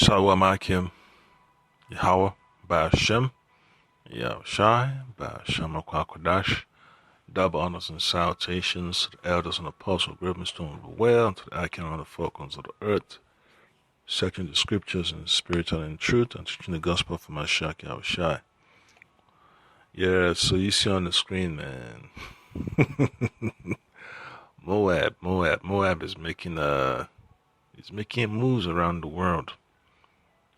Shalom Akim, Yahweh, Ba'ashem, Yahushai, Ba'ashem Akwakadash. Double honors and salutations to the elders and apostles, Grimstone of the well, and to the Akim and the Falcons of the earth, searching the scriptures in spirit and in truth, and teaching the gospel for my Shak Yahushai. Yeah, so you see on the screen, man, Moab is making moves around the world.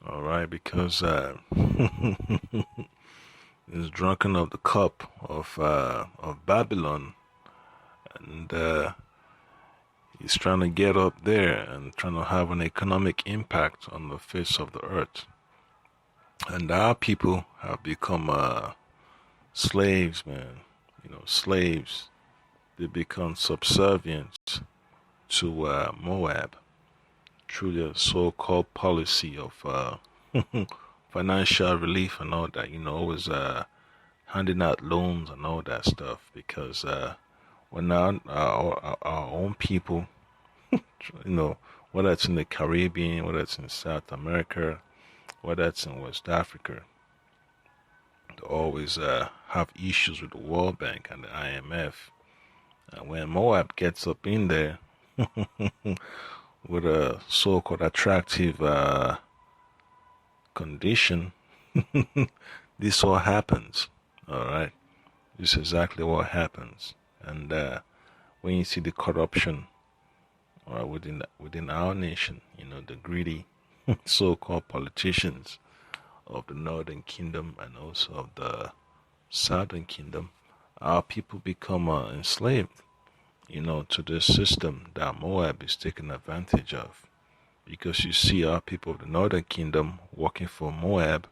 All right, because is drunken of the cup of Babylon, and he's trying to get up there and trying to have an economic impact on the face of the earth. And our people have become slaves, man. Slaves. They become subservient to Moab through their so-called policy of financial relief and all that. Always handing out loans and all that stuff, because when our own people, whether it's in the Caribbean, whether it's in South America, whether it's in West Africa, they always have issues with the World Bank and the IMF. And when Moab gets up in there with a so-called attractive condition, this all happens. All right, this is exactly what happens. And when you see the corruption within our nation, the greedy so-called politicians of the Northern Kingdom and also of the Southern Kingdom, our people become enslaved, to this system that Moab is taking advantage of. Because you see our people of the Northern Kingdom working for Moab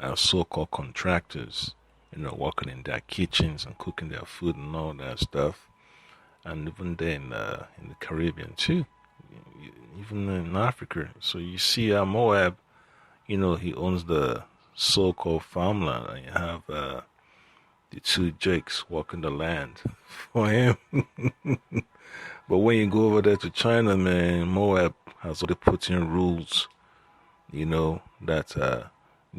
as so-called contractors, working in their kitchens and cooking their food and all that stuff. And even there in the Caribbean too, even in Africa. So you see Moab, he owns the so-called farmland, and you have the two Jakes walking the land for him. But when you go over there to China, man, Moab has already put in rules, that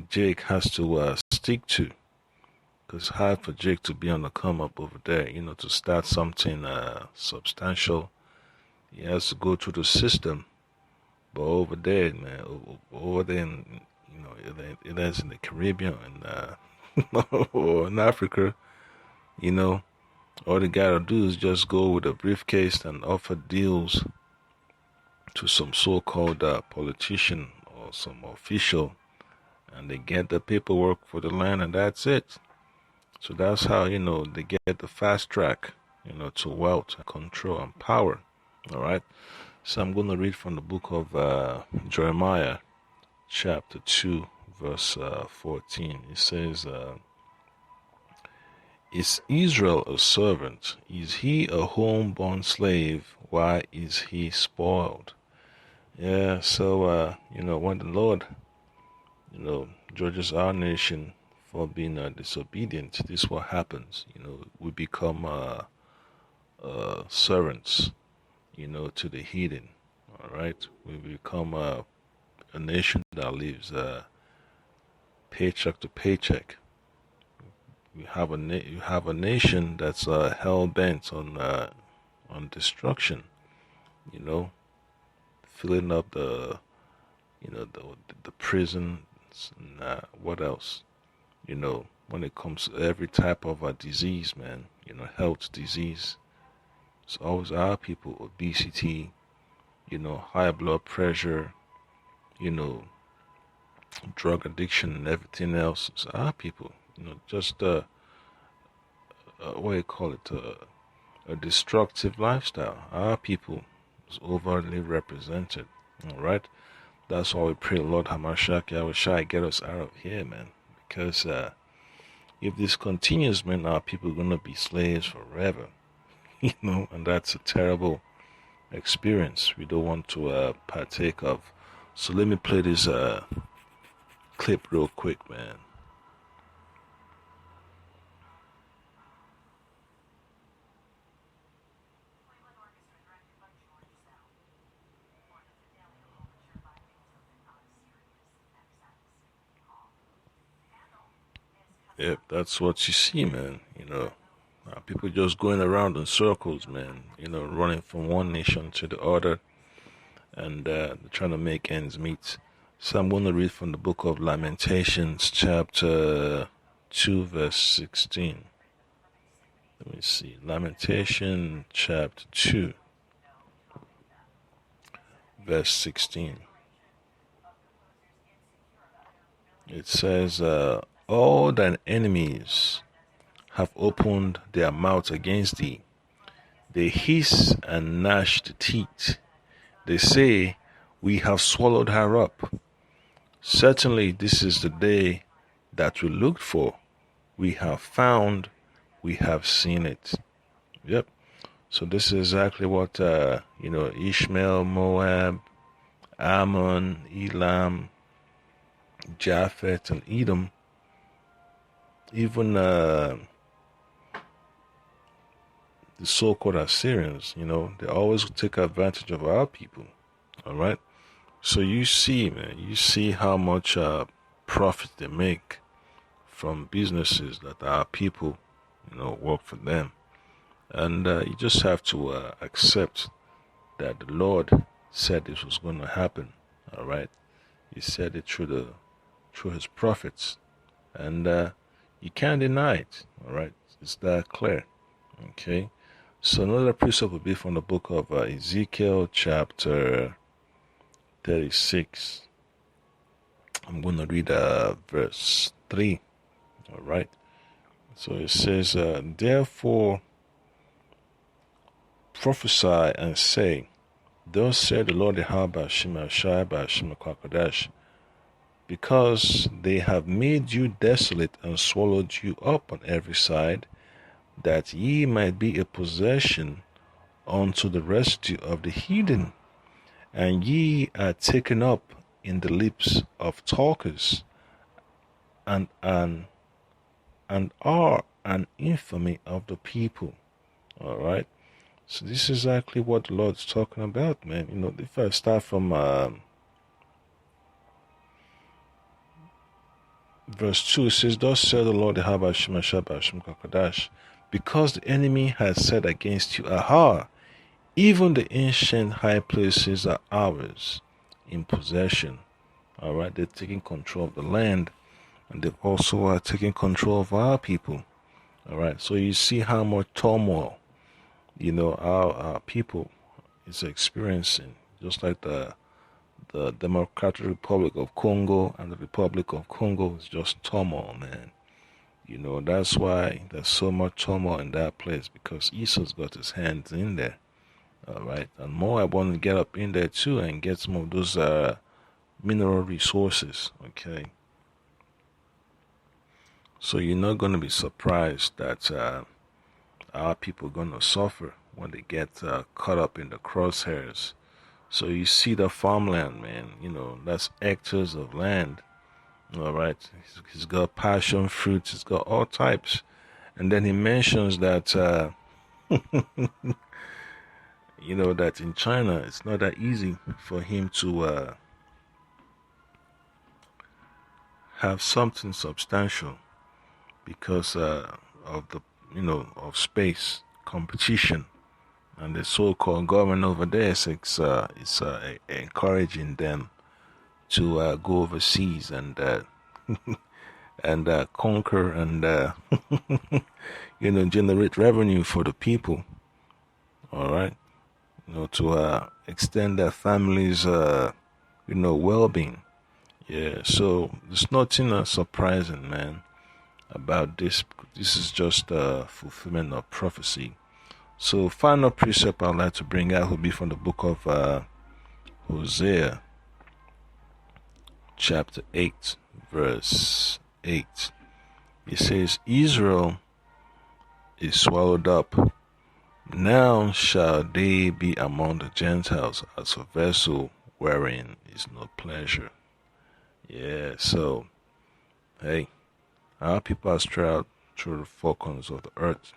Jake has to stick to. Because it's hard for Jake to be on the come up over there, to start something substantial. He has to go through the system. But over there, man, over there, it is in the Caribbean and or in Africa, all they gotta do is just go with a briefcase and offer deals to some so-called politician or some official, and they get the paperwork for the land, and that's it. So that's how, they get the fast track, to wealth, control, and power. All right. So I'm going to read from the book of Jeremiah, chapter 2, verse 14. It says, is Israel a servant? Is he a homeborn slave? Why is he spoiled? Yeah, so, when the Lord, judges our nation for being disobedient, this is what happens. We become servants, to the heathen. All right, we become a nation that lives paycheck to paycheck. You have a nation that's hell bent on destruction. You know, filling up the prisons and what else? When it comes to every type of disease, man. Health disease. It's always our people: obesity, high blood pressure, you know, drug addiction and everything else. It's our people. Just what do you call it? A destructive lifestyle. Our people is overly represented. All right. That's why we pray, Lord Hamashiach Yahushai, get us out of here, man. Because if this continues, man, our people are gonna be slaves forever. And that's a terrible experience we don't want to partake of. So let me play this clip real quick, man. Yep, that's what you see, man. People just going around in circles, man. Running from one nation to the other, and trying to make ends meet. So I'm going to read from the book of Lamentations, chapter 2, verse 16. Let me see. Lamentation, chapter 2, verse 16. It says, all thine enemies have opened their mouth against thee. They hiss and gnash the teeth. They say, we have swallowed her up. Certainly this is the day that we looked for. We have found, we have seen it. Yep. So this is exactly what, Ishmael, Moab, Ammon, Elam, Japheth, and Edom, even the so-called Assyrians, they always take advantage of our people. All right. So you see, man, you see how much profit they make from businesses that our people, work for them. And you just have to accept that the Lord said this was going to happen. All right. He said it through his prophets. And you can't deny it. All right. It's that clear. Okay. So another precept will be from the book of Ezekiel chapter 36. I'm going to read verse 3. All right. So it says, therefore prophesy and say, thus said the Lord Yahweh Hashem Kwakadash, because they have made you desolate and swallowed you up on every side, that ye might be a possession unto the residue of the heathen, and ye are taken up in the lips of talkers, and are an infamy of the people. All right. So this is exactly what the Lord's talking about, man. If I start from verse 2, it says, thus said the Lord Yahweh Hashem Kakadash, because the enemy has said against you, aha, even the ancient high places are ours in possession. All right, they're taking control of the land, and they've also taken control of our people. All right, so you see how much turmoil, our people is experiencing, just like the Democratic Republic of Congo and the Republic of Congo is just turmoil, man. That's why there's so much turmoil in that place, because Esau's got his hands in there. All right, and more I want to get up in there too and get some of those mineral resources. Okay, so you're not going to be surprised that our people are going to suffer when they get caught up in the crosshairs. So you see the farmland, man, that's hectares of land. All right, he's got passion fruits, he's got all types. And then he mentions that, that in China, it's not that easy for him to have something substantial because of the, of space competition. And the so-called government over there is encouraging them to go overseas and and conquer and generate revenue for the people. All right, to extend their families' well-being. Yeah, so there's nothing surprising, man, about this. This is just a fulfillment of prophecy. So final precept I'd like to bring out will be from the book of Hosea, chapter 8, verse 8. It says, Israel is swallowed up. Now shall they be among the Gentiles as a vessel wherein is no pleasure. Yeah, so, hey, our people are strayed out through the four corners of the earth.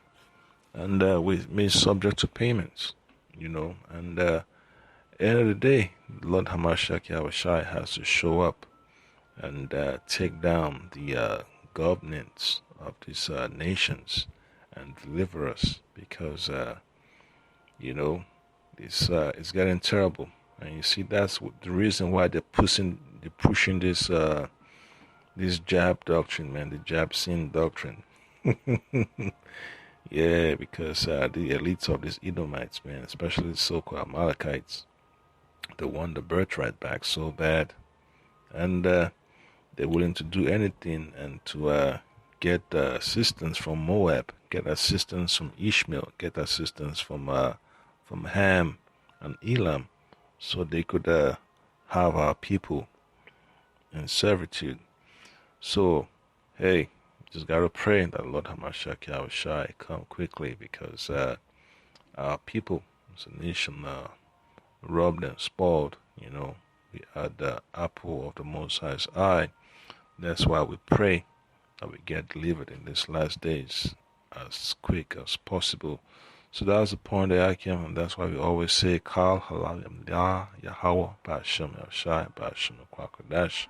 And we made subject to payments, and end of the day, Lord Hamashiach Yahushai has to show up and take down the governance of these nations and deliver us, because you know this it's getting terrible. And you see, that's the reason why they're pushing this jab doctrine, man, the jab sin doctrine. Yeah, because the elites of these Edomites, man, especially the so-called Amalekites, they want the birthright back so bad, and they're willing to do anything and to get assistance from Moab, get assistance from Ishmael, get assistance from Ham and Elam, so they could have our people in servitude. So, hey, just gotta pray that Lord Hamashiach Yahushai come quickly, because our people as a nation robbed and spoiled. We are the apple of the Most High's eye. That's why we pray that we get delivered in these last days as quick as possible. So that's the point that I came from. That's why we always say, Kal Halal Yamdah Yahweh Ba'ashem Yahushai Ba'ashem Kwakadash.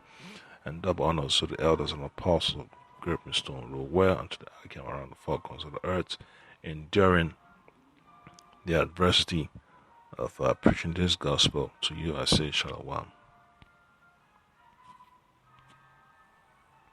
And double honors to the elders and apostles of Griffin Stone rule well unto the Akim around the four corners of the earth, enduring the adversity of preaching this gospel to you. I say Shalom.